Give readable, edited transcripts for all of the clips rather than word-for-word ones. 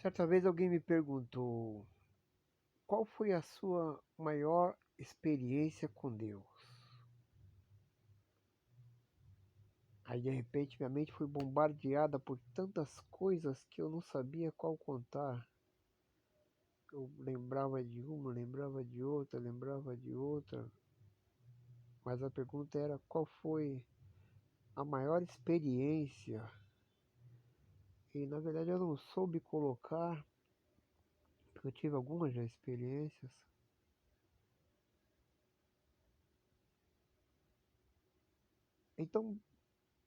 Certa vez alguém me perguntou qual foi a sua maior experiência com Deus. Aí de repente minha mente foi bombardeada por tantas coisas que eu não sabia qual contar. Eu lembrava de uma, lembrava de outra, lembrava de outra. Mas a pergunta era qual foi a maior experiência. E na verdade eu não soube colocar, porque eu tive algumas já experiências. Então,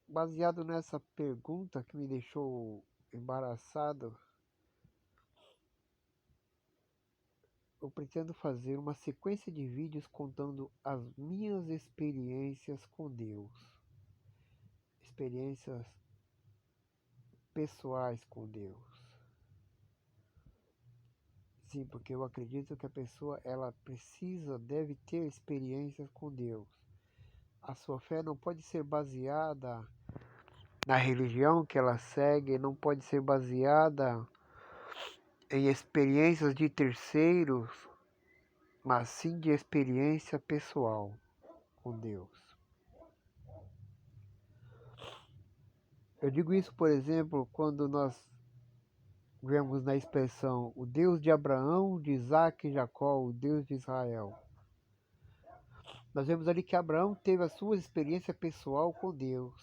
baseado nessa pergunta que me deixou embaraçado, eu pretendo fazer uma sequência de vídeos contando as minhas experiências com Deus, experiências pessoais com Deus. Sim, porque eu acredito que a pessoa ela precisa, deve ter experiências com Deus. A sua fé não pode ser baseada na religião que ela segue, não pode ser baseada em experiências de terceiros, mas sim de experiência pessoal com Deus. Eu digo isso, por exemplo, quando nós vemos na expressão o Deus de Abraão, de Isaac e Jacó, o Deus de Israel. Nós vemos ali que Abraão teve a sua experiência pessoal com Deus.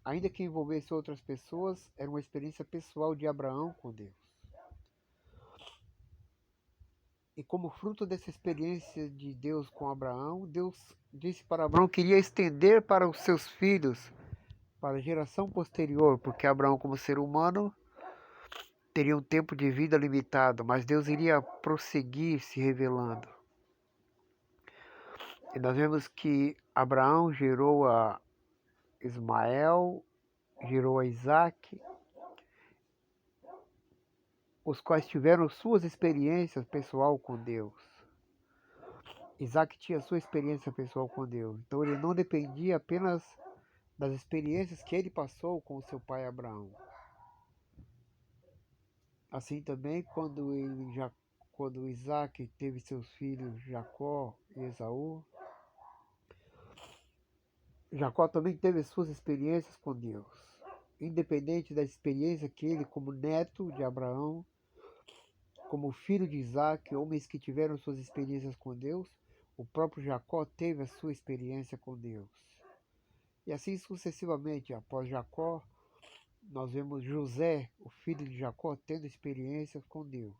Ainda que envolvesse outras pessoas, era uma experiência pessoal de Abraão com Deus. E como fruto dessa experiência de Deus com Abraão, Deus disse para Abraão que iria estender para os seus filhos, para a geração posterior, porque Abraão, como ser humano, teria um tempo de vida limitado, mas Deus iria prosseguir se revelando. E nós vemos que Abraão gerou a Ismael, gerou a Isaac, os quais tiveram suas experiências pessoal com Deus. Isaac tinha sua experiência pessoal com Deus, então ele não dependia apenas das experiências que ele passou com seu pai Abraão. Assim também, quando Isaac teve seus filhos Jacó e Esaú, Jacó também teve suas experiências com Deus. Independente da experiência que ele, como neto de Abraão, como filho de Isaac, homens que tiveram suas experiências com Deus, o próprio Jacó teve a sua experiência com Deus. E assim sucessivamente, após Jacó, nós vemos José, o filho de Jacó, tendo experiências com Deus.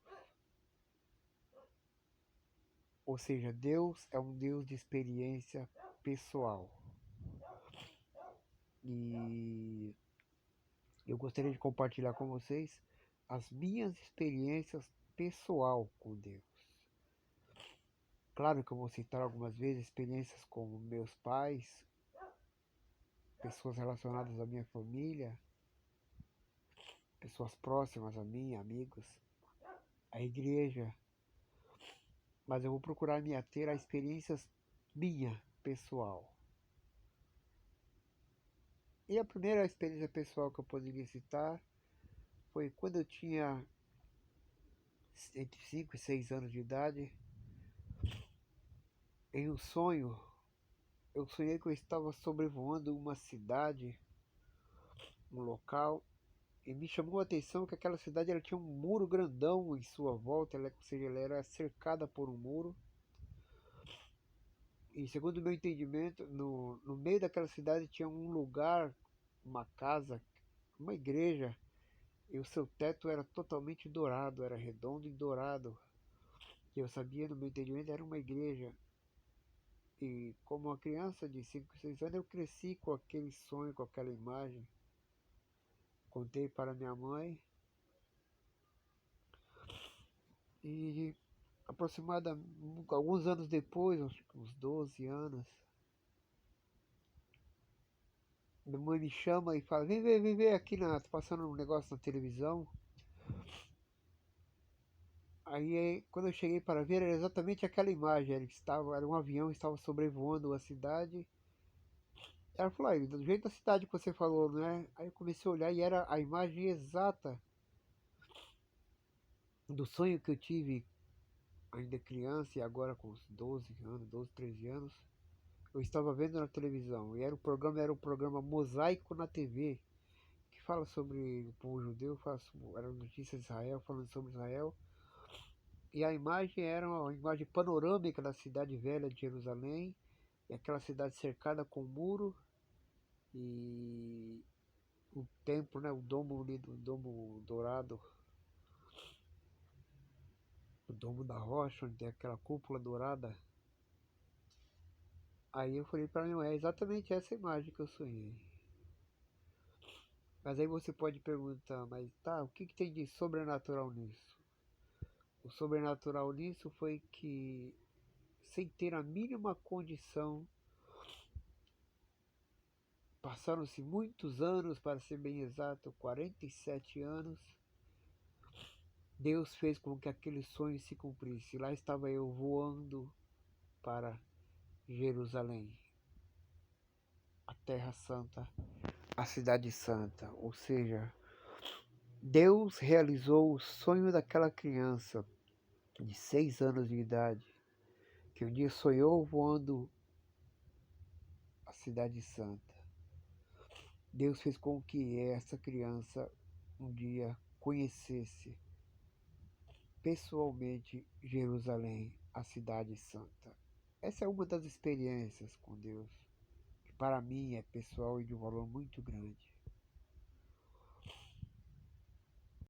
Ou seja, Deus é um Deus de experiência pessoal. E eu gostaria de compartilhar com vocês as minhas experiências pessoal com Deus. Claro que eu vou citar algumas vezes experiências com meus pais, pessoas relacionadas à minha família, pessoas próximas a mim, amigos, a igreja, mas eu vou procurar me ater a experiências minha, pessoal. E a primeira experiência pessoal que eu poderia citar foi quando eu tinha entre 5 e 6 anos de idade. Em um sonho, eu sonhei que eu estava sobrevoando uma cidade, um local, e me chamou a atenção que aquela cidade ela tinha um muro grandão em sua volta, ou seja, ela era cercada por um muro. E segundo o meu entendimento, no meio daquela cidade tinha um lugar, uma casa, uma igreja, e o seu teto era totalmente dourado, era redondo e dourado. E eu sabia, no meu entendimento, era uma igreja. E como uma criança de 5, 6 anos, eu cresci com aquele sonho, com aquela imagem. Contei para minha mãe e aproximadamente alguns anos depois, acho que uns 12 anos, minha mãe me chama e fala, vem ver aqui, tá passando um negócio na televisão. Aí quando eu cheguei para ver, era exatamente aquela imagem, era um avião que estava sobrevoando a cidade. Ela falou, do jeito da cidade que você falou, né? Aí eu comecei a olhar e era a imagem exata do sonho que eu tive ainda criança e agora com uns 12 anos, 12, 13 anos, eu estava vendo na televisão e era o programa Mosaico na TV, que fala sobre o povo judeu, era notícias de Israel, falando sobre Israel. E a imagem era uma imagem panorâmica da cidade velha de Jerusalém, e aquela cidade cercada com muro e o templo, né, o domo ali, o domo dourado, o domo da rocha, onde tem aquela cúpula dourada. Aí eu falei para mim, é exatamente essa imagem que eu sonhei. Mas aí você pode perguntar, mas tá, o que, que tem de sobrenatural nisso? O sobrenatural nisso foi que, sem ter a mínima condição, passaram-se muitos anos, para ser bem exato, 47 anos, Deus fez com que aquele sonho se cumprisse. Lá estava eu voando para Jerusalém, a Terra Santa, a Cidade Santa. Ou seja, Deus realizou o sonho daquela criança de 6 anos de idade, que um dia sonhou voando a Cidade Santa. Deus fez com que essa criança um dia conhecesse pessoalmente Jerusalém, a Cidade Santa. Essa é uma das experiências com Deus, que para mim é pessoal e de um valor muito grande.